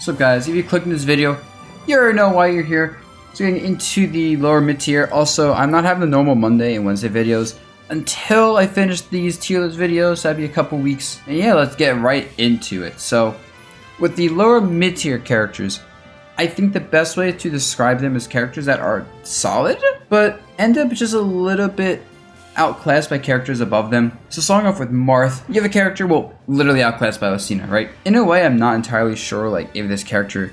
So guys, if you clicked in this video, you already know why you're here. So getting into the lower mid tier. Also, I'm not having the normal Monday and Wednesday videos until I finish these tier list videos. So that'd be a couple weeks. And yeah, let's get right into it. So with the lower mid tier characters, I think the best way to describe them is characters that are solid, but end up just a little bit outclassed by characters above them. So starting off with Marth, you have a character, well, literally outclassed by Lucina, right? In a way, I'm not entirely sure like if this character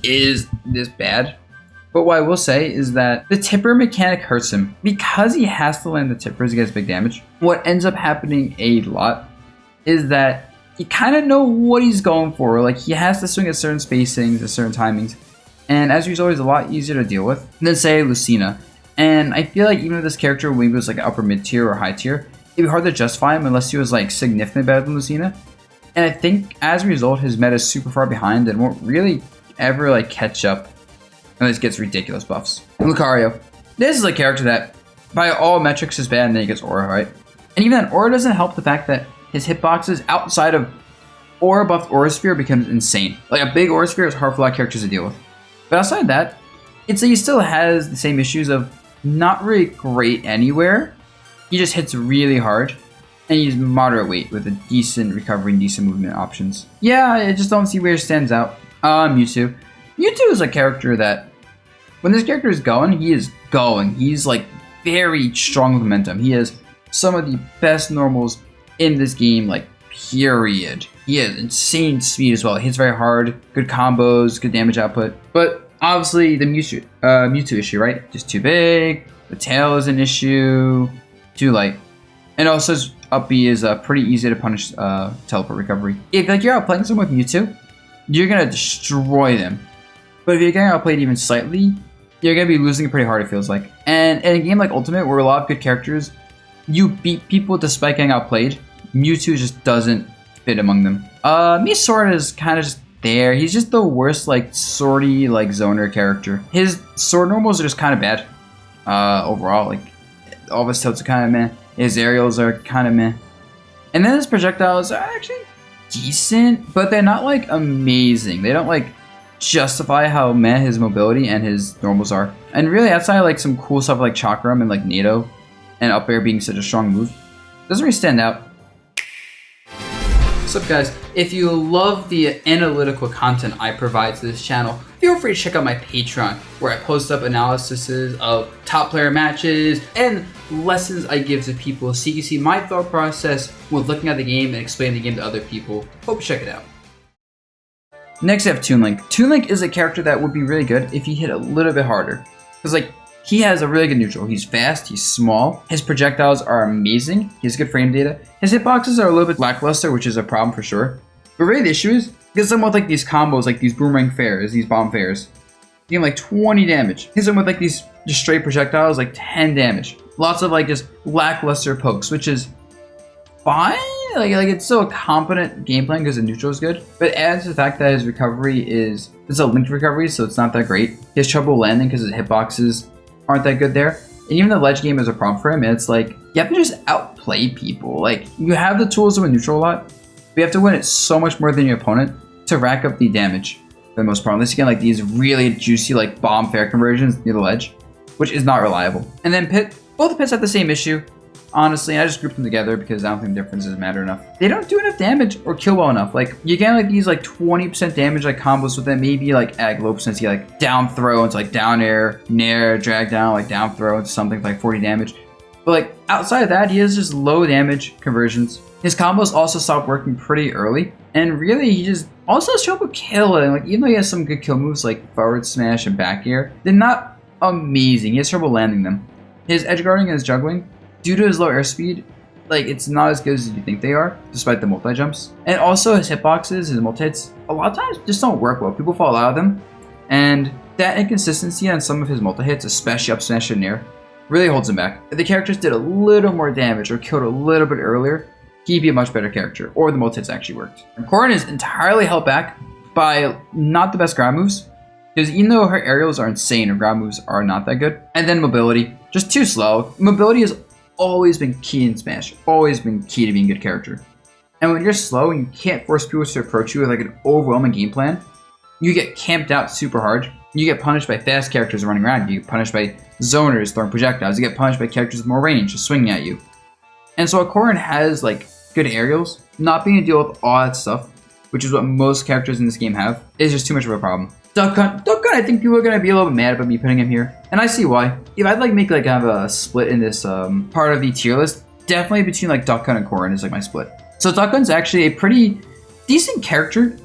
is this bad. But what I will say is that the tipper mechanic hurts him. Because he has to land the tippers, he gets big damage. What ends up happening a lot is that you kind of know what he's going for. Like, he has to swing at certain spacings, at certain timings. And as a result, he's a lot easier to deal with than, say, Lucina. And I feel like even if this character maybe was like an upper mid tier or high tier, it'd be hard to justify him unless he was like significantly better than Lucina. And I think as a result, his meta is super far behind and won't really ever like catch up unless he gets ridiculous buffs. And Lucario, this is a character that by all metrics is bad, and then he gets Aura, right? And even then, Aura doesn't help the fact that his hitboxes outside of Aura buffed Aura Sphere becomes insane. Like, a big Aura Sphere is hard for a lot of characters to deal with. But outside that, it's like he still has the same issues of not really great anywhere. He just hits really hard, and he's moderate weight with a decent recovery and decent movement options. Yeah, I just don't see where he stands out. Mewtwo. Mewtwo is a character that, when this character is going, he is going. He's like very strong with momentum. He has some of the best normals in this game, like, period. He has insane speed as well. He hits very hard, good combos, good damage output. But obviously the Mewtwo issue, right? Just too big. The tail is an issue. Too light. And also his up B is pretty easy to punish teleport recovery. If like you're outplaying someone with Mewtwo, you're gonna destroy them. But if you're getting outplayed even slightly, you're gonna be losing it pretty hard, it feels like. And in a game like Ultimate, where a lot of good characters, you beat people despite getting outplayed, Mewtwo just doesn't fit among them. Sword is kind of just there. He's just the worst, like, swordy, like, zoner character. His sword normals are just kind of bad. Overall, like, all of his tilts are kind of meh. His aerials are kind of meh. And then his projectiles are actually decent, but they're not, like, amazing. They don't, like, justify how meh his mobility and his normals are. And really, outside, like, some cool stuff like Chakram and, like, NATO, and up air being such a strong move, doesn't really stand out. What's up, guys? If you love the analytical content I provide to this channel, feel free to check out my Patreon, where I post up analyses of top player matches and lessons I give to people so you can see my thought process when looking at the game and explaining the game to other people. Hope you check it out. Next, I have Toon Link. Toon Link is a character that would be really good if he hit a little bit harder. Because, like, he has a really good neutral. He's fast, he's small, his projectiles are amazing, he has good frame data. His hitboxes are a little bit lackluster, which is a problem for sure. But really the issue is, because someone with like these combos, like these boomerang fairs, these bomb fairs, you get like 20 damage. Hit someone with like these just straight projectiles, like 10 damage. Lots of like just lackluster pokes, which is fine. Like it's still a competent game plan because the neutral is good. But it adds to the fact that his recovery it's a linked recovery, so it's not that great. He has trouble landing because his hitboxes aren't that good there. And even the ledge game is a problem for him. And it's like, you have to just outplay people. Like, you have the tools to win neutral a lot, but you have to win it so much more than your opponent to rack up the damage for the most part. Unless you get like these really juicy like bomb fair conversions near the ledge, which is not reliable. And then Pit, both pits have the same issue. Honestly, I just grouped them together because I don't think the differences matter enough. They don't do enough damage or kill well enough. Like, you get like these like 20% damage like combos with them, maybe like at low percent, you like down throw into like down air, nair, drag down, like down throw into something like 40 damage. But like outside of that, he has just low damage conversions. His combos also stop working pretty early. And really, he just also has trouble killing. Like, even though he has some good kill moves like forward smash and back air, they're not amazing. He has trouble landing them. His edge guarding and his juggling, due to his low airspeed, like, it's not as good as you think they are, despite the multi-jumps. And also his hitboxes, his multi-hits, a lot of times just don't work well. People fall out of them. And that inconsistency on some of his multi-hits, especially up smash and nair, really holds him back. If the characters did a little more damage or killed a little bit earlier, he'd be a much better character, or the multi-hits actually worked. And Corrin is entirely held back by not the best ground moves, because even though her aerials are insane, her ground moves are not that good. And then mobility, just too slow. Mobility is always been key in Smash, always been key to being a good character. And when you're slow and you can't force people to approach you with like an overwhelming game plan, you get camped out super hard. You get punished by fast characters running around. You get punished by zoners throwing projectiles. You get punished by characters with more range just swinging at you. And so Corin has like good aerials. Not being able to deal with all that stuff, which is what most characters in this game have, is just too much of a problem. Duck Hunt, I think people are gonna be a little bit mad about me putting him here, and I see why. If I'd like make like kind of a split in this part of the tier list, definitely between like Duck Hunt and Corin is like my split. So Duck Hunt's actually a pretty decent character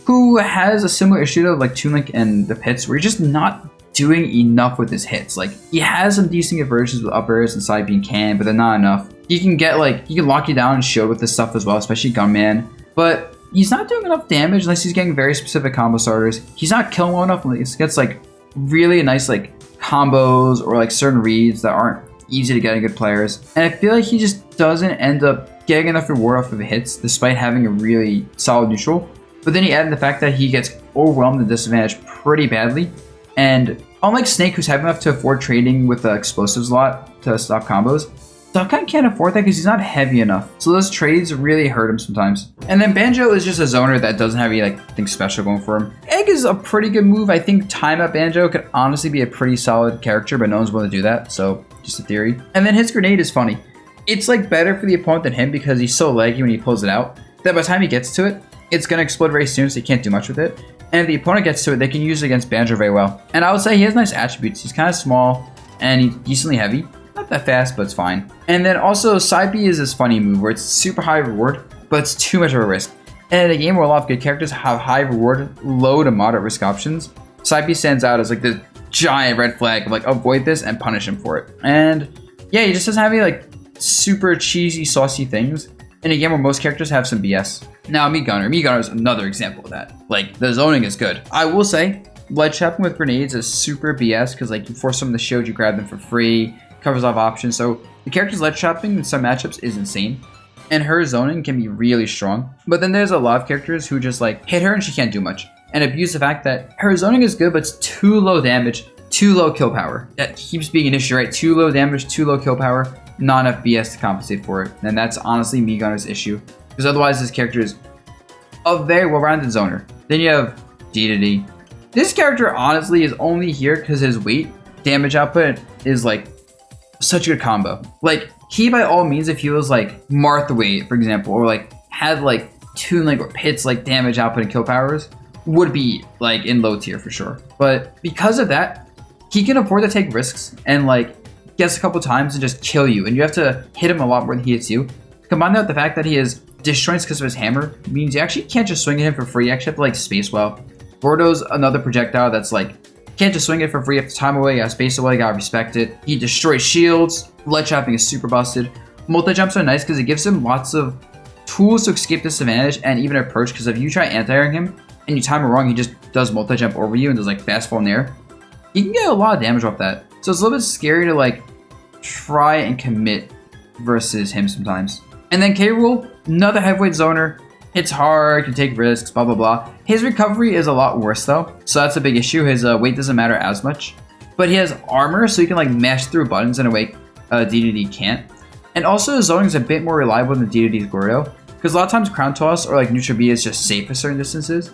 who has a similar issue to like Toon Link and the Pits, where you're just not doing enough with his hits. Like he has some decent conversions with up airs and side beam can, but they're not enough. He can get like, he can lock you down and shield with this stuff as well, especially Gunman, but he's not doing enough damage unless he's getting very specific combo starters. He's not killing well enough unless he gets like really nice like combos or like certain reads that aren't easy to get in good players. And I feel like he just doesn't end up getting enough reward off of the hits despite having a really solid neutral. But then you add in the fact that he gets overwhelmed and disadvantaged pretty badly. And unlike Snake, who's heavy enough to afford trading with the explosives a lot to stop combos, Duck Hunt can't afford that because he's not heavy enough. So those trades really hurt him sometimes. And then Banjo is just a zoner that doesn't have any like thing special going for him. Egg is a pretty good move. I think Timeout Banjo could honestly be a pretty solid character, but no one's willing to do that. So just a theory. And then his grenade is funny. It's like better for the opponent than him because he's so laggy when he pulls it out that by the time he gets to it, it's going to explode very soon, so he can't do much with it. And if the opponent gets to it, they can use it against Banjo very well. And I would say he has nice attributes. He's kind of small and he's decently heavy. Not that fast, but it's fine. And then also Side B is this funny move where it's super high reward, but it's too much of a risk. And in a game where a lot of good characters have high reward, low to moderate risk options, Side B stands out as like this giant red flag of like avoid this and punish him for it. And yeah, he just doesn't have any like super cheesy, saucy things in a game where most characters have some BS. Now, Meat Gunner is another example of that. Like, the zoning is good. I will say, ledge trapping with grenades is super BS because, like, you force someone to shield, you grab them for free, covers off options. So, the character's ledge trapping in some matchups is insane. And her zoning can be really strong. But then there's a lot of characters who just, like, hit her and she can't do much. And abuse the fact that her zoning is good, but it's too low damage, too low kill power. That keeps being an issue, right? Too low damage, too low kill power. Not enough BS to compensate for it. And that's honestly Meat Gunner's issue. Because otherwise this character is a very well-rounded zoner. Then you have D. This character honestly is only here because his weight damage output is like such a good combo. Like he by all means, if he was like Martha weight, for example, or like had like Toon Link or Pits like damage output and kill powers, would be like in low tier for sure. But because of that, he can afford to take risks and like guess a couple times and just kill you, and you have to hit him a lot more than he hits you. Combine that with the fact that he has disjoints because of his hammer, means you actually can't just swing at him for free. You actually have to like space well. Gordo's another projectile that's like, can't just swing it for free. You have to time away, you gotta space away, you gotta respect it. He destroys shields. Ledge trapping is super busted. Multi-jumps are nice because it gives him lots of tools to escape disadvantage and even approach, because if you try anti-airing him and you time it wrong, he just does multi-jump over you and does like fast fall in the air. You can get a lot of damage off that. So it's a little bit scary to like try and commit versus him sometimes. And then K. Rool, another heavyweight zoner, hits hard, can take risks, blah, blah, blah. His recovery is a lot worse though, so that's a big issue. His weight doesn't matter as much, but he has armor, so he can like mash through buttons in a way DDD can't. And also his zoning is a bit more reliable than DDD's Gordo, because a lot of times Crown Toss or like Neutral B is just safe at certain distances,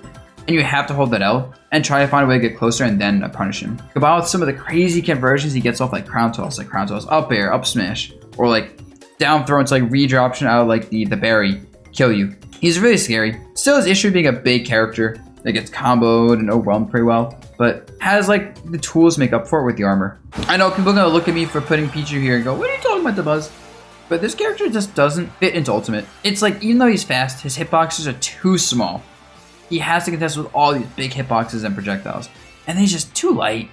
and you have to hold that L and try to find a way to get closer and then punish him. Combined with some of the crazy conversions he gets off like Crown Toss up air, up smash, or like down throw into like redra option out of like the berry, kill you. He's really scary. Still has issue being a big character that gets comboed and overwhelmed pretty well, but has like the tools to make up for it with the armor. I know people are gonna look at me for putting Pichu here and go, what are you talking about, Dabuz? But this character just doesn't fit into Ultimate. It's like, even though he's fast, his hitboxes are too small. He has to contest with all these big hitboxes and projectiles. And he's just too light.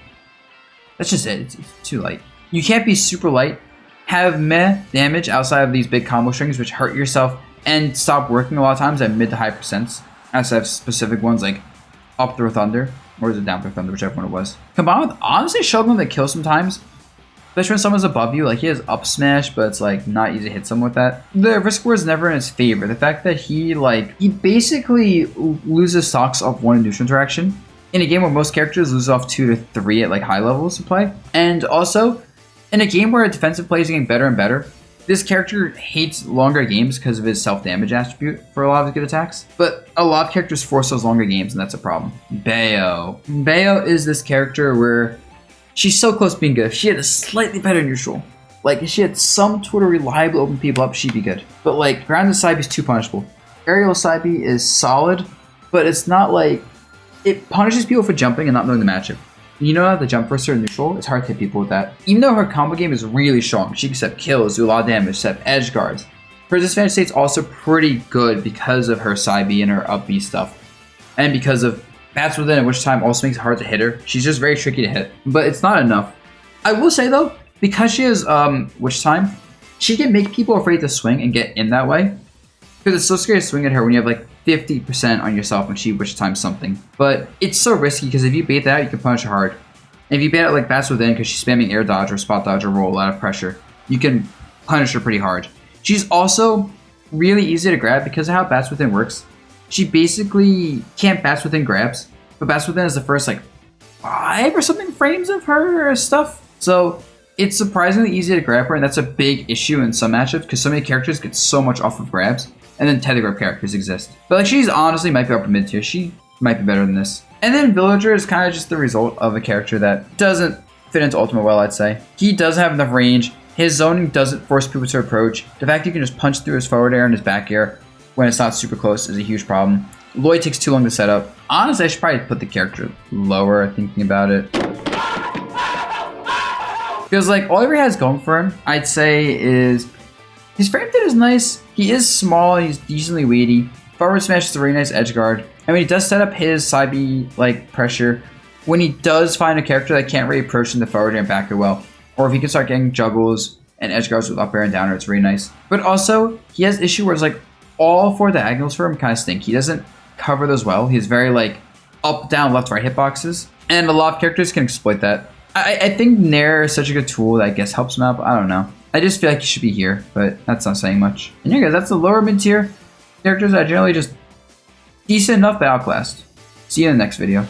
That's just it. It's too light. You can't be super light, have meh damage outside of these big combo strings, which hurt yourself and stop working a lot of times at mid to high percents. Outside of specific ones like up throw thunder, or is it down throw thunder, whichever one it was. Combined with honestly Shogun that kills sometimes. Especially when someone's above you, like he has up smash, but it's like not easy to hit someone with that. The risk score is never in his favor. The fact that he basically loses stocks off one neutral interaction in a game where most characters lose off 2 to 3 at like high levels of play. And also in a game where defensive play is getting better and better, This character hates longer games because of his self-damage attribute for a lot of his good attacks, but a lot of characters force those longer games, and that's a problem. Bayo. Bayo is this character where she's so close to being good. If she had a slightly better neutral, like if she had some tool to reliably open people up, she'd be good. But like, grounded side B is too punishable. Aerial side B is solid, but it's not like, it punishes people for jumping and not knowing the matchup. You know how the jump versus her neutral, it's hard to hit people with that. Even though her combo game is really strong, she can set kills, do a lot of damage, set edge guards. Her disadvantage state's also pretty good because of her side B and her up B stuff. And because of bats within, at which time also makes it hard to hit her. She's just very tricky to hit, but it's not enough. I will say though, because she has witch time, she can make people afraid to swing and get in that way. Because it's so scary to swing at her when you have like 50% on yourself when she witch times something. But it's so risky because if you bait that out, you can punish her hard. And if you bait out like bats within because she's spamming air dodge or spot dodge or roll out of pressure, you can punish her pretty hard. She's also really easy to grab because of how bats within works. She basically can't bats within grabs, but bats within is the first like 5 or something frames of her stuff. So it's surprisingly easy to grab her, and that's a big issue in some matchups because so many characters get so much off of grabs. And then tether grab characters exist. But like, she's honestly might be upper mid tier. She might be better than this. And then Villager is kind of just the result of a character that doesn't fit into Ultimate well, I'd say. He doesn't have enough range. His zoning doesn't force people to approach. The fact you can just punch through his forward air and his back air when it's not super close is a huge problem. Lloyd takes too long to set up. Honestly, I should probably put the character lower, thinking about it. Because like, all he really has going for him, I'd say, is his frame fit is nice. He is small, he's decently weighty. Forward smash is a very nice edge guard. And when he does set up his side B like pressure, when he does find a character that can't really approach in the forward air and back air well, or if he can start getting juggles and edge guards with up air and down air, it's very nice. But also, he has issue where it's like all 4 diagonals for him kind of stink. He doesn't cover those well. He's very like up, down, left, right hitboxes. And a lot of characters can exploit that. I think Nair is such a good tool that I guess helps him out, but I don't know. I just feel like he should be here, but that's not saying much. And yeah, guys, that's the lower mid-tier characters that are generally just decent enough but outclassed. See you in the next video.